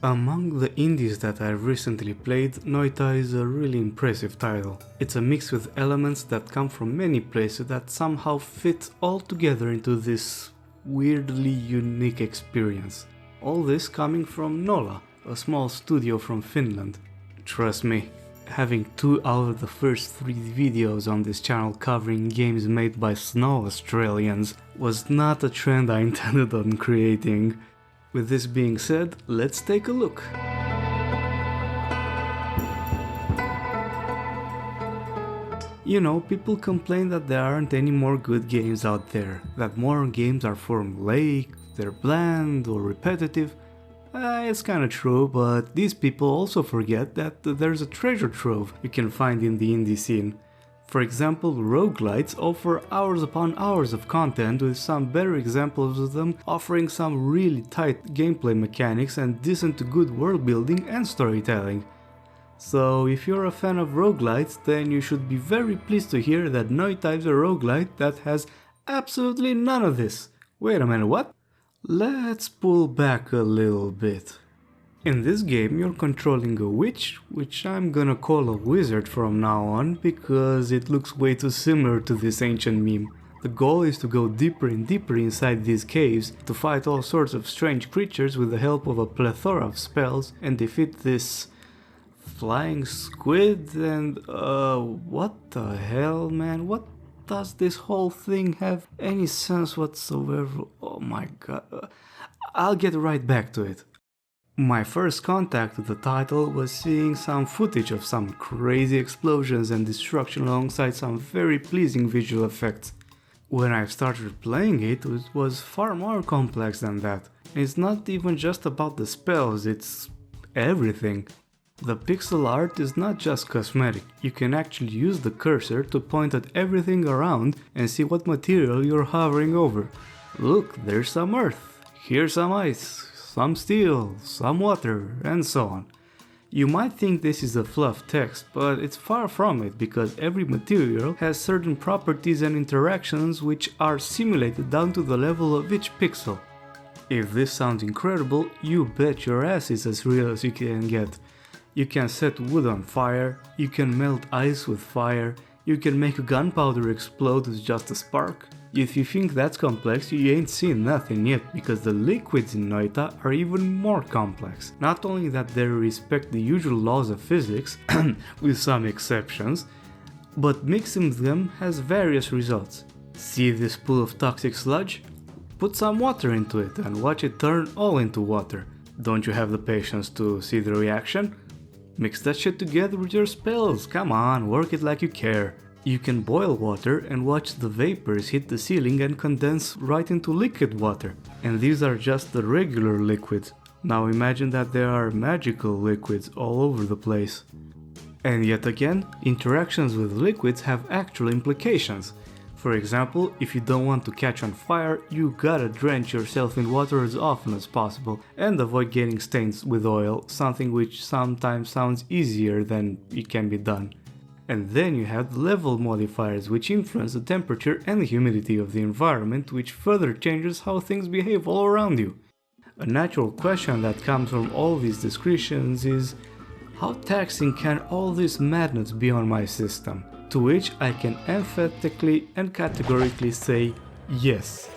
Among the indies that I've recently played, Noita is a really impressive title. It's a mix with elements that come from many places that somehow fit all together into this weirdly unique experience. All this coming from Nolla, a small studio from Finland. Trust me, having 2 out of the first 3 videos on this channel covering games made by Snow Australians was not a trend I intended on creating. With this being said, let's take a look. You know, people complain that there aren't any more good games out there, that modern games are formulaic, they're bland or repetitive. It's kinda true, but these people also forget that there's a treasure trove you can find in the indie scene. For example, roguelites offer hours upon hours of content, with some better examples of them offering some really tight gameplay mechanics and decent to good world building and storytelling. So if you're a fan of roguelites, then you should be very pleased to hear that Noita is a roguelite that has absolutely none of this. Wait a minute, what? Let's pull back a little bit. In this game you're controlling a witch, which I'm gonna call a wizard from now on because it looks way too similar to this ancient meme. The goal is to go deeper and deeper inside these caves to fight all sorts of strange creatures with the help of a plethora of spells and defeat this flying squid and what the hell, man? What does this whole thing have any sense whatsoever? Oh my god. I'll get right back to it. My first contact with the title was seeing some footage of some crazy explosions and destruction alongside some very pleasing visual effects. When I started playing it, it was far more complex than that. It's not even just about the spells, it's everything. The pixel art is not just cosmetic, you can actually use the cursor to point at everything around and see what material you're hovering over. Look, there's some earth, here's some ice, some steel, some water, and so on. You might think this is a fluff text, but it's far from it because every material has certain properties and interactions which are simulated down to the level of each pixel. If this sounds incredible, you bet your ass it's as real as you can get. You can set wood on fire, you can melt ice with fire, you can make gunpowder explode with just a spark. If you think that's complex, you ain't seen nothing yet, because the liquids in Noita are even more complex. Not only that they respect the usual laws of physics, with some exceptions, but mixing them has various results. See this pool of toxic sludge? Put some water into it and watch it turn all into water. Don't you have the patience to see the reaction? Mix that shit together with your spells, come on, work it like you care. You can boil water and watch the vapors hit the ceiling and condense right into liquid water. And these are just the regular liquids. Now imagine that there are magical liquids all over the place. And yet again, interactions with liquids have actual implications. For example, if you don't want to catch on fire, you gotta drench yourself in water as often as possible and avoid getting stains with oil, something which sometimes sounds easier than it can be done. And then you have the level modifiers, which influence the temperature and the humidity of the environment, which further changes how things behave all around you. A natural question that comes from all these descriptions is, how taxing can all this madness be on my system? To which I can emphatically and categorically say yes.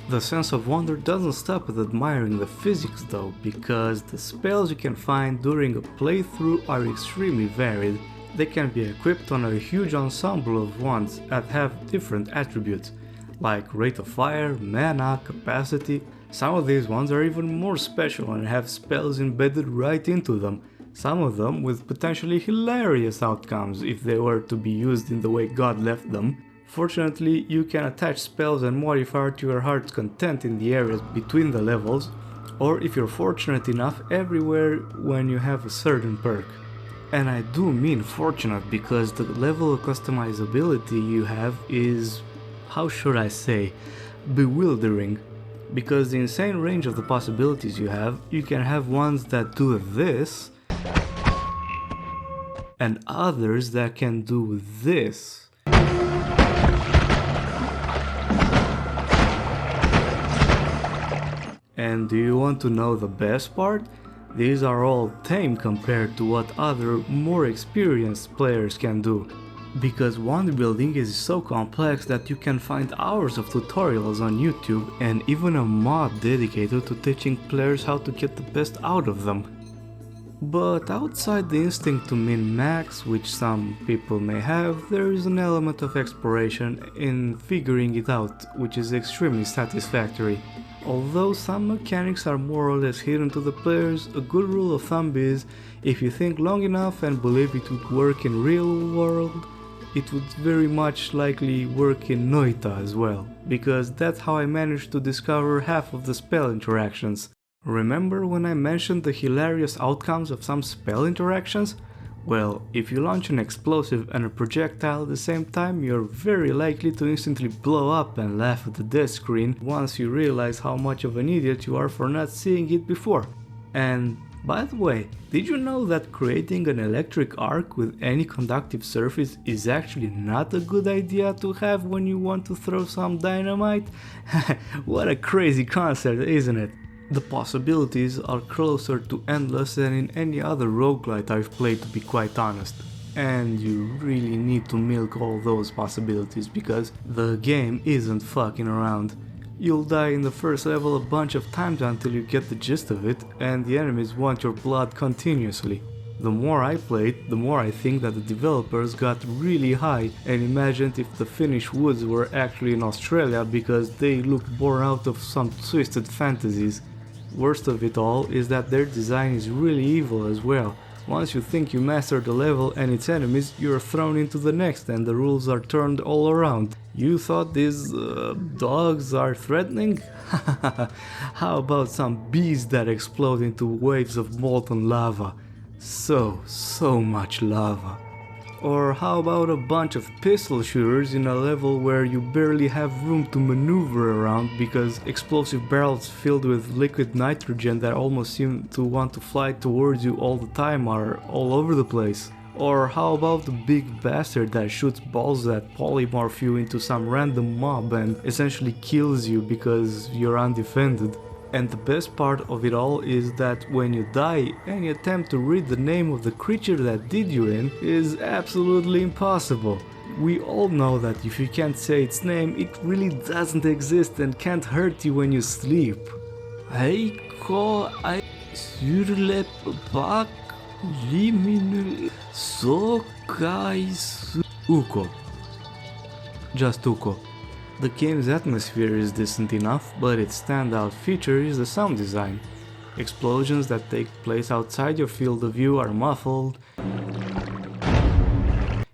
The sense of wonder doesn't stop with admiring the physics though, because the spells you can find during a playthrough are extremely varied. They can be equipped on a huge ensemble of ones that have different attributes, like rate of fire, mana, capacity. Some of these ones are even more special and have spells embedded right into them, some of them with potentially hilarious outcomes if they were to be used in the way God left them. Fortunately, you can attach spells and modifier to your heart's content in the areas between the levels, or if you're fortunate enough, everywhere when you have a certain perk. And I do mean fortunate because the level of customizability you have is, how should I say, bewildering. Because the insane range of the possibilities you can have ones that do this, and others that can do this. And do you want to know the best part? These are all tame compared to what other, more experienced players can do. Because wand building is so complex that you can find hours of tutorials on YouTube and even a mod dedicated to teaching players how to get the best out of them. But outside the instinct to min-max, which some people may have, there is an element of exploration in figuring it out, which is extremely satisfactory. Although some mechanics are more or less hidden to the players, a good rule of thumb is, if you think long enough and believe it would work in real world, it would very much likely work in Noita as well, because that's how I managed to discover half of the spell interactions. Remember when I mentioned the hilarious outcomes of some spell interactions? Well, if you launch an explosive and a projectile at the same time, you're very likely to instantly blow up and laugh at the death screen once you realize how much of an idiot you are for not seeing it before. And by the way, did you know that creating an electric arc with any conductive surface is actually not a good idea to have when you want to throw some dynamite? What a crazy concept, isn't it? The possibilities are closer to endless than in any other roguelite I've played, to be quite honest. And you really need to milk all those possibilities because the game isn't fucking around. You'll die in the first level a bunch of times until you get the gist of it, and the enemies want your blood continuously. The more I played, the more I think that the developers got really high and imagined if the Finnish woods were actually in Australia because they looked born out of some twisted fantasies. Worst of it all is that their design is really evil as well. Once you think you mastered the level and its enemies, you're thrown into the next and the rules are turned all around. You thought these dogs are threatening? How about some bees that explode into waves of molten lava? So much lava. Or how about a bunch of pistol shooters in a level where you barely have room to maneuver around because explosive barrels filled with liquid nitrogen that almost seem to want to fly towards you all the time are all over the place? Or how about the big bastard that shoots balls that polymorph you into some random mob and essentially kills you because you're undefended? And the best part of it all is that when you die, any attempt to read the name of the creature that did you in is absolutely impossible. We all know that if you can't say its name, it really doesn't exist and can't hurt you when you sleep. Heiko ai sur le pak liminul so kai Uko. Just Uko. The game's atmosphere is decent enough, but its standout feature is the sound design. Explosions that take place outside your field of view are muffled.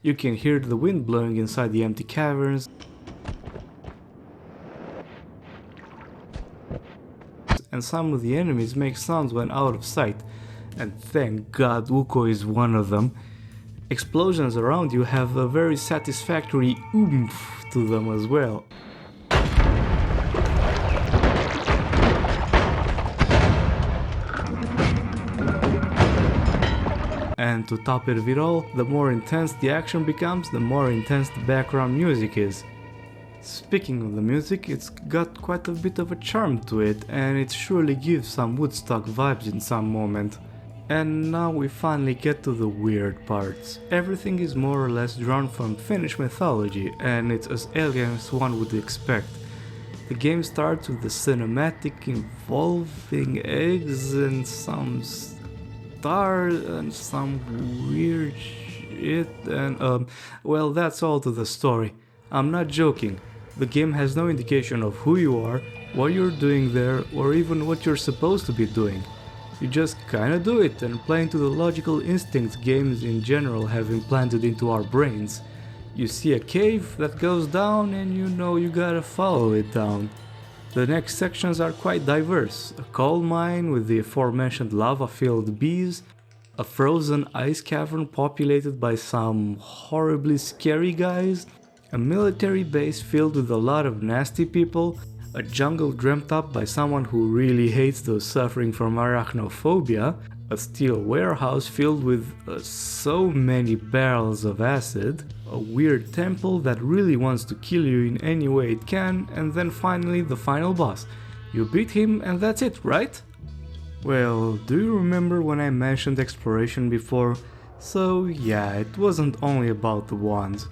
You can hear the wind blowing inside the empty caverns. And some of the enemies make sounds when out of sight. And thank God Uko is one of them. Explosions around you have a very satisfactory oomph to them as well. And to top it all, the more intense the action becomes, the more intense the background music is. Speaking of the music, it's got quite a bit of a charm to it, and it surely gives some Woodstock vibes in some moment. And now we finally get to the weird parts. Everything is more or less drawn from Finnish mythology, and it's as alien as one would expect. The game starts with the cinematic involving eggs and some stars and some weird shit and well, that's all to the story. I'm not joking. The game has no indication of who you are, what you're doing there, or even what you're supposed to be doing. You just kinda do it and play into the logical instincts games in general have implanted into our brains. You see a cave that goes down and you know you gotta follow it down. The next sections are quite diverse. A coal mine with the aforementioned lava-filled bees, a frozen ice cavern populated by some horribly scary guys, a military base filled with a lot of nasty people, a jungle dreamt up by someone who really hates those suffering from arachnophobia, a steel warehouse filled with so many barrels of acid, a weird temple that really wants to kill you in any way it can, and then finally the final boss. You beat him and that's it, right? Well, do you remember when I mentioned exploration before? So yeah, it wasn't only about the wands.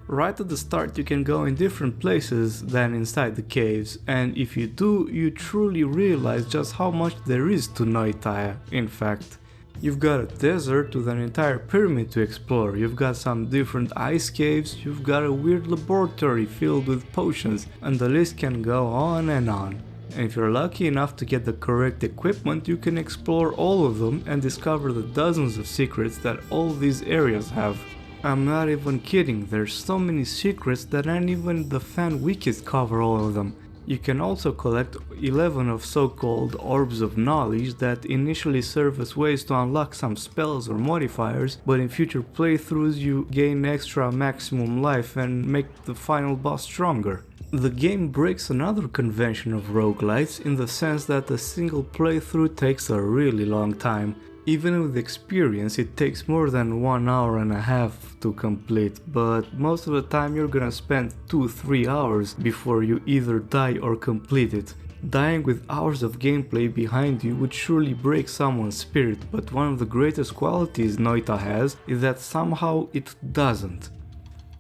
Right at the start you can go in different places than inside the caves, and if you do, you truly realize just how much there is to Noita, in fact. You've got a desert with an entire pyramid to explore, you've got some different ice caves, you've got a weird laboratory filled with potions, and the list can go on and on. And if you're lucky enough to get the correct equipment, you can explore all of them and discover the dozens of secrets that all these areas have. I'm not even kidding, there's so many secrets that not even the fan wikis cover all of them. You can also collect 11 of so-called orbs of knowledge that initially serve as ways to unlock some spells or modifiers, but in future playthroughs you gain extra maximum life and make the final boss stronger. The game breaks another convention of roguelites in the sense that a single playthrough takes a really long time. Even with experience it takes more than 1 hour and a half to complete, but most of the time you're gonna spend 2-3 hours before you either die or complete it. Dying with hours of gameplay behind you would surely break someone's spirit, but one of the greatest qualities Noita has is that somehow it doesn't.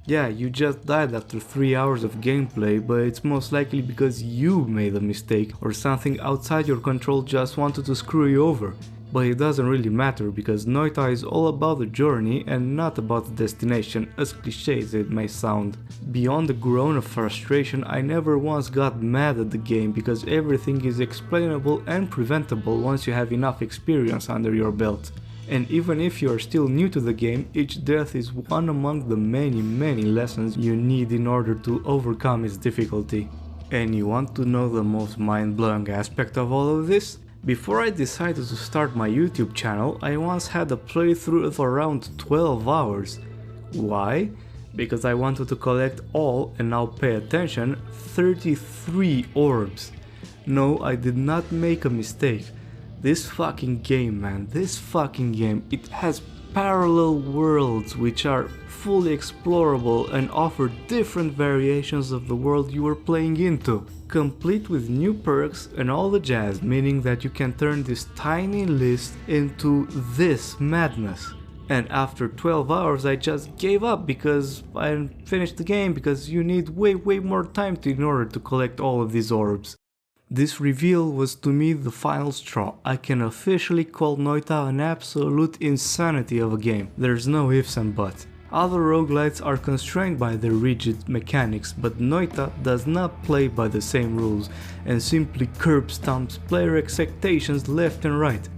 Yeah, you just died after 3 hours of gameplay, but it's most likely because you made a mistake or something outside your control just wanted to screw you over. But it doesn't really matter because Noita is all about the journey and not about the destination, as cliché as it may sound. Beyond the groan of frustration, I never once got mad at the game because everything is explainable and preventable once you have enough experience under your belt. And even if you are still new to the game, each death is one among the many lessons you need in order to overcome its difficulty. And you want to know the most mind-blowing aspect of all of this? Before I decided to start my YouTube channel, I once had a playthrough of around 12 hours. Why? Because I wanted to collect all, and now pay attention, 33 orbs. No, I did not make a mistake. This fucking game, man, this fucking game, it has parallel worlds which are fully explorable and offer different variations of the world you are playing into, complete with new perks and all the jazz, meaning that you can turn this tiny list into this madness. And after 12 hours I just gave up because I finished the game, because you need way more time in order to collect all of these orbs. This reveal was to me the final straw. I can officially call Noita an absolute insanity of a game. There's no ifs and buts. Other roguelites are constrained by their rigid mechanics, but Noita does not play by the same rules and simply curb stomps player expectations left and right.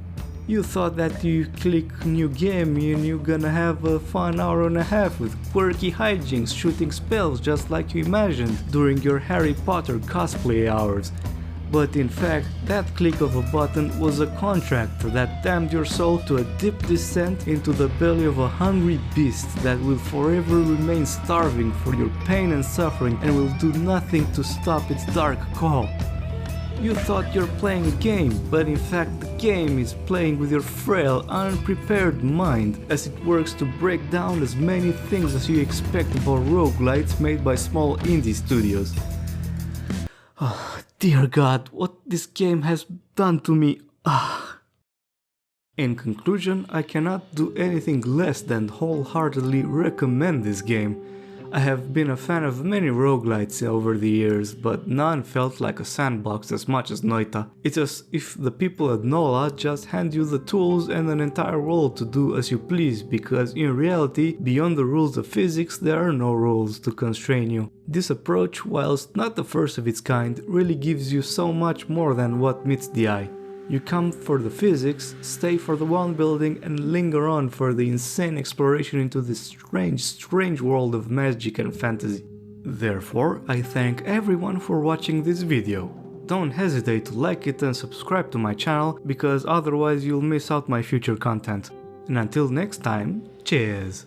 You thought that you click new game and you're gonna have a fun hour and a half with quirky hijinks, shooting spells just like you imagined during your Harry Potter cosplay hours. But in fact, that click of a button was a contract that damned your soul to a deep descent into the belly of a hungry beast that will forever remain starving for your pain and suffering and will do nothing to stop its dark call. You thought you're playing a game, but in fact the game is playing with your frail, unprepared mind as it works to break down as many things as you expect about roguelites made by small indie studios. Oh, dear God, what this game has done to me. In conclusion, I cannot do anything less than wholeheartedly recommend this game. I have been a fan of many roguelites over the years, but none felt like a sandbox as much as Noita. It's as if the people at NOLA just hand you the tools and an entire world to do as you please, because in reality, beyond the rules of physics, there are no rules to constrain you. This approach, whilst not the first of its kind, really gives you so much more than what meets the eye. You come for the physics, stay for the world building and linger on for the insane exploration into this strange world of magic and fantasy. Therefore, I thank everyone for watching this video. Don't hesitate to like it and subscribe to my channel, because otherwise you'll miss out my future content. And until next time, cheers!